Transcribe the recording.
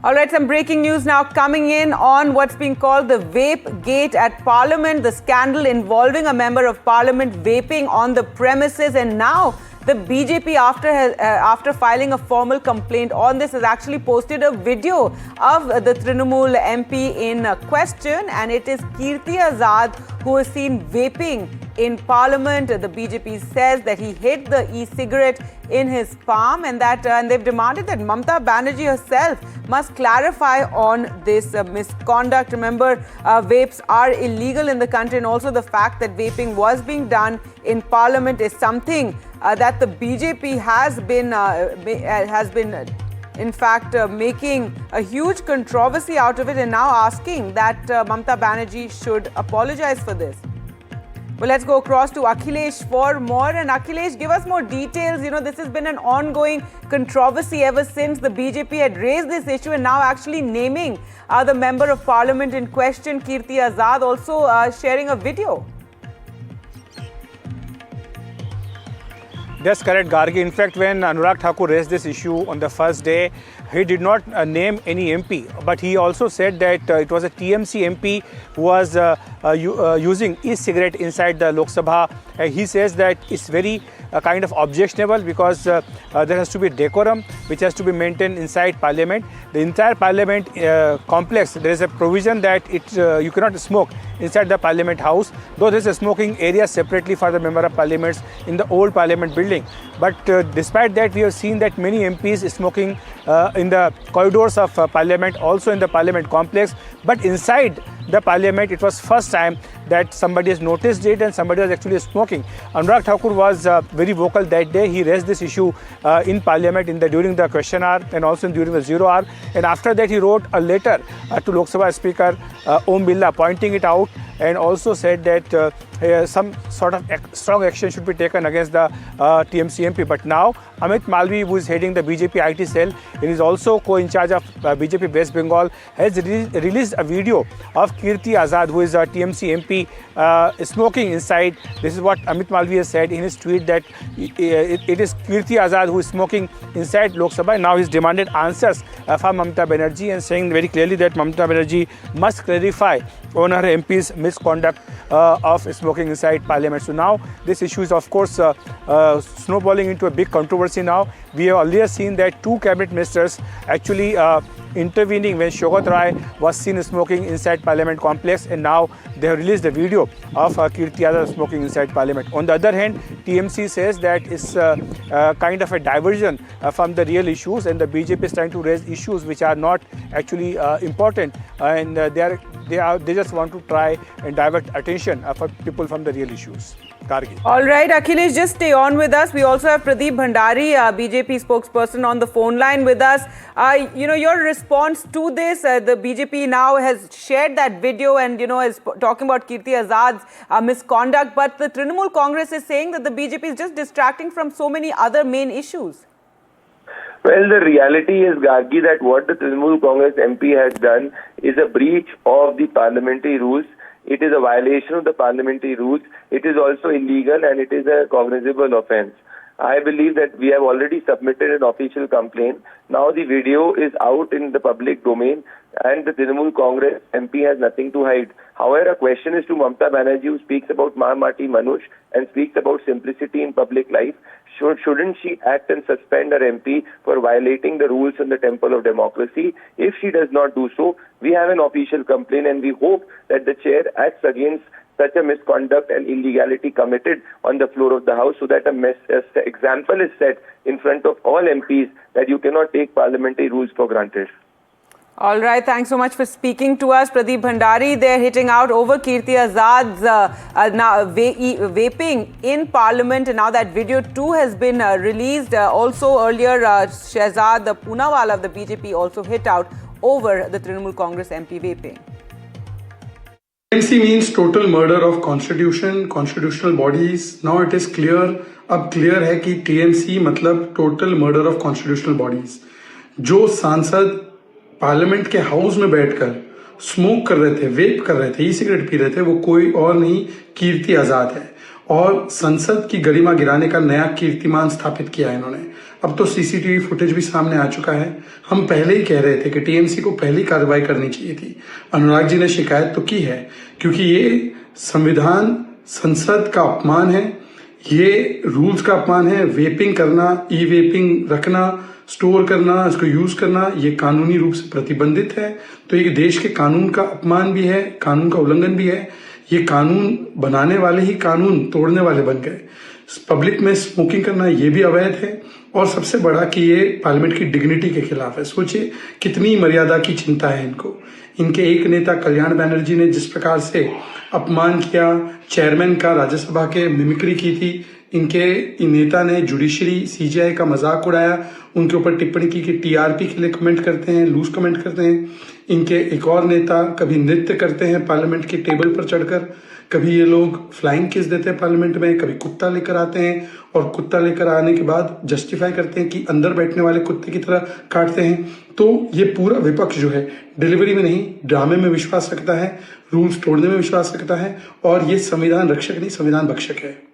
All right, some breaking news now coming in on what's being called the Vape Gate at Parliament, the scandal involving a member of Parliament vaping on the premises. And now the BJP, after filing a formal complaint on this, has actually posted a video of the Trinamool MP in question, and it is Kirti Azad who is seen vaping in Parliament. The BJP says that he hid the e-cigarette in his palm, and they've demanded that Mamata Banerjee herself must clarify on this misconduct. Remember, vapes are illegal in the country, and also the fact that vaping was being done in Parliament is something that the BJP has been in fact making a huge controversy out of it, and now asking that Mamata Banerjee should apologize for this. Well, let's go across to Akhilesh for more. And Akhilesh, give us more details. You know, this has been an ongoing controversy ever since the BJP had raised this issue, and now actually naming the member of Parliament in question, Kirti Azad, also sharing a video. That's correct, Gargi. In fact, when Anurag Thakur raised this issue on the first day, he did not name any MP, but he also said that it was a TMC MP who was using e-cigarette inside the Lok Sabha. He says that it's very kind of objectionable because there has to be decorum which has to be maintained inside Parliament. The entire Parliament complex, there is a provision that you cannot smoke inside the Parliament House, though there is a smoking area separately for the Member of Parliaments in the old Parliament building. But despite that, we have seen that many MPs smoking in the corridors of Parliament, also in the Parliament complex. But inside the Parliament, it was first time that somebody has noticed it and somebody was actually smoking. Anurag Thakur was very vocal that day. He raised this issue in Parliament during the question hour and also during the 0 hour. And after that, he wrote a letter to Lok Sabha Speaker Om Birla, pointing it out, and also said that some sort of strong action should be taken against the TMC MP. But now Amit Malvi, who is heading the BJP IT cell and is also co-in charge of BJP West Bengal, has released a video of Kirti Azad, who is a TMC MP, smoking inside. This is what Amit Malvi has said in his tweet, that it is Kirti Azad who is smoking inside Lok Sabha. Now he's demanded answers from Mamata Banerjee, and saying very clearly that Mamata Banerjee must clarify on her MP's misconduct of smoking inside Parliament. So now this issue is, of course, snowballing into a big controversy now. We have earlier seen that 2 cabinet ministers actually intervening when Shaukat Rai was seen smoking inside Parliament complex, and now they have released a video of Kirti Azad smoking inside Parliament. On the other hand, TMC says that it's kind of a diversion from the real issues, and the BJP is trying to raise issues which are not actually important, and they just want to try and divert attention for people from the real issues. Gargi. All right, Akhilesh, just stay on with us. We also have Pradeep Bhandari, BJP spokesperson, on the phone line with us. You know, your response to this, the BJP now has shared that video and, you know, is talking about Kirti Azad's misconduct. But the Trinamool Congress is saying that the BJP is just distracting from so many other main issues. Well, the reality is, Gargi, that what the Trinamool Congress MP has done is a breach of the parliamentary rules. It is a violation of the parliamentary rules. It is also illegal, and it is a cognizable offence. I believe that we have already submitted an official complaint. Now the video is out in the public domain, and the Trinamool Congress MP has nothing to hide. However, a question is to Mamata Banerjee, who speaks about Mahamati Manush and speaks about simplicity in public life. Shouldn't she act and suspend her MP for violating the rules in the temple of democracy? If she does not do so, we have an official complaint, and we hope that the chair acts against such a misconduct and illegality committed on the floor of the House, so that an example is set in front of all MPs that you cannot take parliamentary rules for granted. All right, thanks so much for speaking to us, Pradeep Bhandari. They're hitting out over Kirti Azad's vaping in Parliament, and now that video too has been released. Also earlier, Shehzad Poonawalla of the BJP also hit out over the Trinamool Congress MP vaping. TMC means total murder of constitution, constitutional bodies. Now it is clear, अब clear है कि TMC मतलब total murder of constitutional bodies. जो सांसद parliament के house में बैठकर smoke कर रहे थे, वेप कर रहे थे, ई सिगरेट पी रहे थे, वो कोई और नहीं कीर्ति आजाद है। और संसद की गरिमा गिराने का नया कीर्तिमान स्थापित किया है इन्होंने। अब तो सीसीटीवी फुटेज भी सामने आ चुका है। हम पहले ही कह रहे थे कि टीएमसी को पहली कार्रवाई करनी चाहिए थी। अनुराग जी ने शिकायत तो की है, क्योंकि ये संविधान, संसद का अपमान है, ये रूल्स का अपमान है। वेपिंग करना, ई वेपिंग रखना, स्टोर करना, इसको यूज करना, ये कानूनी रूप से प्रतिबंधित है। तो ये देश के कानून का अपमान भी है, कानून का उल्लंघन भी है। ये कानून बनाने वाले ही कानून तोड़ने वाले बन गए। पब्लिक में स्मोकिंग करना ये भी अवैध है, और सबसे बड़ा कि ये पार्लियामेंट की डिग्निटी के खिलाफ है। सोचिए कितनी मर्यादा की चिंता है इनको। इनके एक नेता कल्याण बैनर्जी ने जिस प्रकार से अपमान किया, चेयरमैन का राज्यसभा के मिमिक्री की थी, इनके नेता ने जुडिशरी सीजीआई का मजाक उड़ाया, उनके ऊपर टिप्पणी की कि टीआरपी के लिए कमेंट करते हैं, लूज कमेंट करते हैं। इनके एक और नेता कभी नृत्य करते हैं पार्लियामेंट के टेबल पर चढ़कर, कभी ये लोग फ्लाइंग किस देते हैं पार्लियामेंट में, कभी कुत्ता लेकर आते हैं और कुत्ता लेकर आने के बाद जस्टिफाई करते हैं कि अंदर बैठने वाले कुत्ते की तरह काटते हैं। तो ये पूरा विपक्ष जो है डिलीवरी में नहीं, ड्रामे में विश्वास रखता है, रूल्स तोड़ने में विश्वास रखता है, और ये संविधान रक्षक नहीं, संविधान भक्षक है।